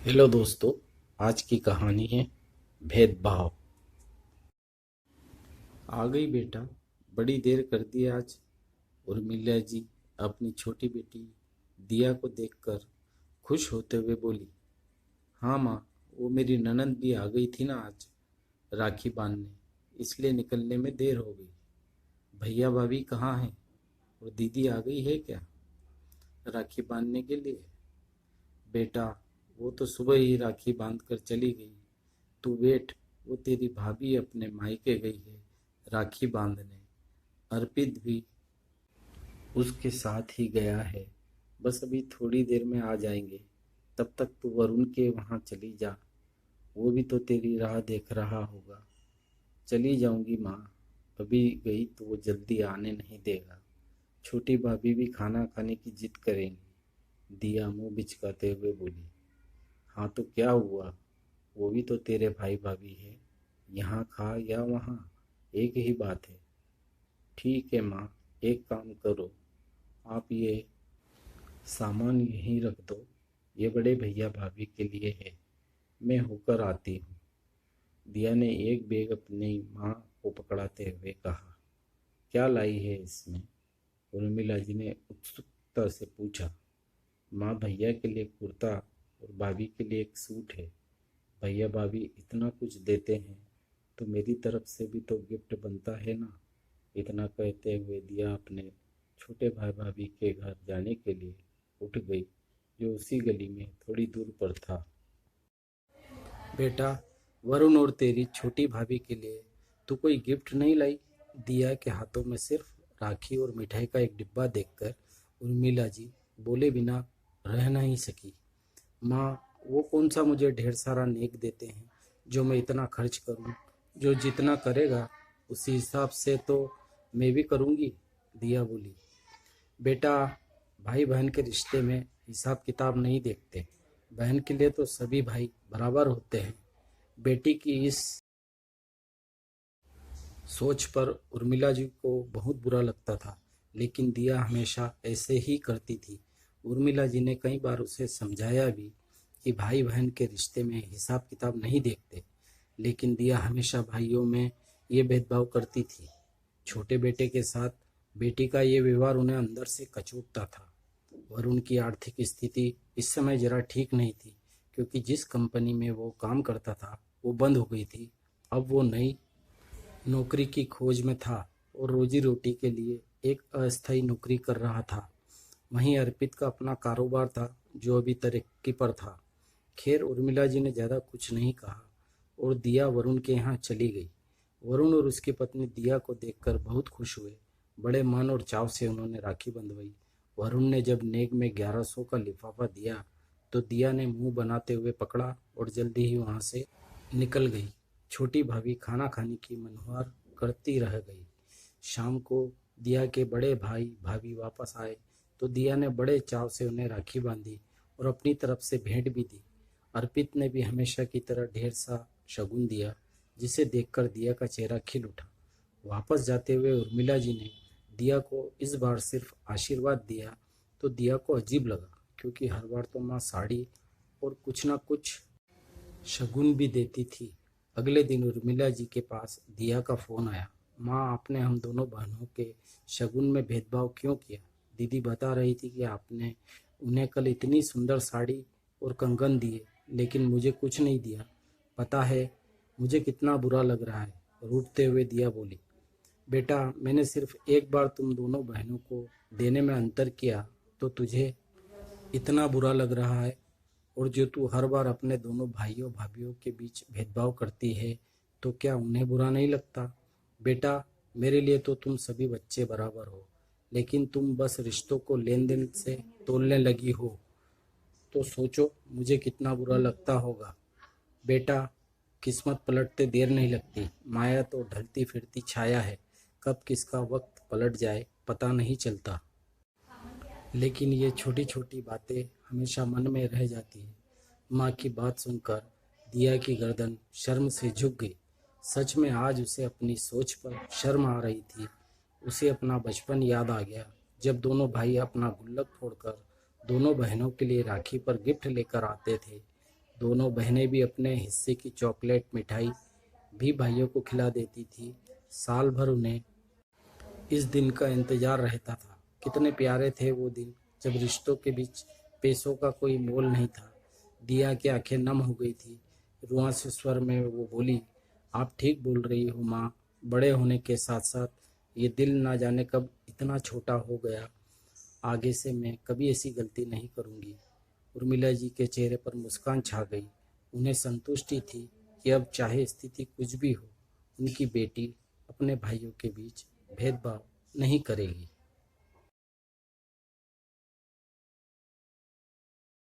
Hello दोस्तों। आज की कहानी है भेदभाव। आ गई बेटा, बड़ी देर कर दी आज। उर्मिला जी अपनी छोटी बेटी दिया को देखकर खुश होते हुए बोली, हाँ माँ, वो मेरी ननंद भी आ गई थी ना आज राखी बांधने, इसलिए निकलने में देर हो गई। भैया भाभी कहाँ हैं और दीदी आ गई है क्या राखी बांधने के लिए? बेटा, वो तो सुबह ही राखी बांध कर चली गई। तू वेट, वो तेरी भाभी अपने मायके गई है राखी बांधने। अर्पित भी उसके साथ ही गया है, बस अभी थोड़ी देर में आ जाएंगे। तब तक तू वरुण के वहाँ चली जा, वो भी तो तेरी राह देख रहा होगा। चली जाऊंगी माँ, अभी गई तो वो जल्दी आने नहीं देगा। छोटी भाभी भी खाना खाने की जिद करेंगी, दिया मुंह बिचकाते हुए बोली। हाँ तो क्या हुआ, वो भी तो तेरे भाई भाभी है, यहाँ खा या वहाँ, एक ही बात है। ठीक है माँ, एक काम करो, आप ये सामान यहीं रख दो, ये बड़े भैया भाभी के लिए है, मैं होकर आती हूँ। दिया ने एक बैग अपनी माँ को पकड़ाते हुए कहा। क्या लाई है इसमें? उर्मिला जी ने उत्सुकता से पूछा। माँ, भैया के लिए कुर्ता और भाभी के लिए एक सूट है। भैया भाभी इतना कुछ देते हैं तो मेरी तरफ से भी तो गिफ्ट बनता है ना। इतना कहते हुए दिया अपने छोटे भाई भाभी के घर जाने के लिए उठ गई, जो उसी गली में थोड़ी दूर पर था। बेटा, वरुण और तेरी छोटी भाभी के लिए तू कोई गिफ्ट नहीं लाई? दिया के हाथों में सिर्फ राखी और मिठाई का एक डिब्बा देखकर उर्मिला जी बोले बिना रह नहीं सकी। माँ, वो कौन सा मुझे ढेर सारा नेक देते हैं जो मैं इतना खर्च करूं? जो जितना करेगा उसी हिसाब से तो मैं भी करूंगी, दिया बोली। बेटा, भाई बहन के रिश्ते में हिसाब किताब नहीं देखते। बहन के लिए तो सभी भाई बराबर होते हैं। बेटी की इस सोच पर उर्मिला जी को बहुत बुरा लगता था, लेकिन दिया हमेशा ऐसे ही करती थी। उर्मिला जी ने कई बार उसे समझाया भी कि भाई बहन के रिश्ते में हिसाब किताब नहीं देखते, लेकिन दिया हमेशा भाइयों में ये भेदभाव करती थी। छोटे बेटे के साथ बेटी का ये व्यवहार उन्हें अंदर से कचोटता था। वरुण की आर्थिक स्थिति इस समय जरा ठीक नहीं थी, क्योंकि जिस कंपनी में वो काम करता था वो बंद हो गई थी। अब वो नई नौकरी की खोज में था और रोजी रोटी के लिए एक अस्थायी नौकरी कर रहा था। वहीं अर्पित का अपना कारोबार था जो अभी तरक्की पर था। खैर, उर्मिला जी ने ज़्यादा कुछ नहीं कहा और दिया वरुण के यहाँ चली गई। वरुण और उसकी पत्नी दिया को देखकर बहुत खुश हुए। बड़े मन और चाव से उन्होंने राखी बंधवाई। वरुण ने जब नेक में 1100 का लिफाफा दिया तो दिया ने मुंह बनाते हुए पकड़ा और जल्दी ही वहां से निकल गई। छोटी भाभी खाना खाने की मनहुआर करती रह गई। शाम को दिया के बड़े भाई भाभी वापस आए तो दिया ने बड़े चाव से उन्हें राखी बांधी और अपनी तरफ से भेंट भी दी। अर्पित ने भी हमेशा की तरह ढेर सा शगुन दिया, जिसे देखकर दिया का चेहरा खिल उठा। वापस जाते हुए उर्मिला जी ने दिया को इस बार सिर्फ आशीर्वाद दिया तो दिया को अजीब लगा, क्योंकि हर बार तो माँ साड़ी और कुछ ना कुछ शगुन भी देती थी। अगले दिन उर्मिला जी के पास दिया का फोन आया। माँ, आपने हम दोनों बहनों के शगुन में भेदभाव क्यों किया? दीदी बता रही थी कि आपने उन्हें कल इतनी सुंदर साड़ी और कंगन दिए, लेकिन मुझे कुछ नहीं दिया। पता है मुझे कितना बुरा लग रहा है, रूठते हुए दिया बोली। बेटा, मैंने सिर्फ एक बार तुम दोनों बहनों को देने में अंतर किया तो तुझे इतना बुरा लग रहा है? और जो तू हर बार अपने दोनों भाइयों भाभीियों के बीच भेदभाव करती है तो क्या उन्हें बुरा नहीं लगता? बेटा, मेरे लिए तो तुम सभी बच्चे बराबर हो, लेकिन तुम बस रिश्तों को लेन देन से तोलने लगी हो। तो सोचो मुझे कितना बुरा लगता होगा। बेटा, किस्मत पलटते देर नहीं लगती। माया तो ढलती फिरती छाया है, कब किसका वक्त पलट जाए पता नहीं चलता। लेकिन ये छोटी छोटी बातें हमेशा मन में रह जाती हैं। माँ की बात सुनकर दिया की गर्दन शर्म से झुक गई। सच में आज उसे अपनी सोच पर शर्म आ रही थी। उसे अपना बचपन याद आ गया, जब दोनों भाई अपना गुल्लक फोड़कर दोनों बहनों के लिए राखी पर गिफ्ट लेकर आते थे। दोनों बहनें भी अपने हिस्से की चॉकलेट मिठाई भी भाइयों को खिला देती थी। साल भर उन्हें इस दिन का इंतजार रहता था। कितने प्यारे थे वो दिन जब रिश्तों के बीच पैसों का कोई मोल नहीं था। दिया की आंखें नम हो गई थी। रुआं से स्वर में वो बोली, आप ठीक बोल रही हो माँ। बड़े होने के साथ साथ ये दिल ना जाने कब इतना छोटा हो गया। आगे से मैं कभी ऐसी गलती नहीं करूँगी। उर्मिला जी के चेहरे पर मुस्कान छा गई। उन्हें संतुष्टि थी कि अब चाहे स्थिति कुछ भी हो, उनकी बेटी अपने भाइयों के बीच भेदभाव नहीं करेगी।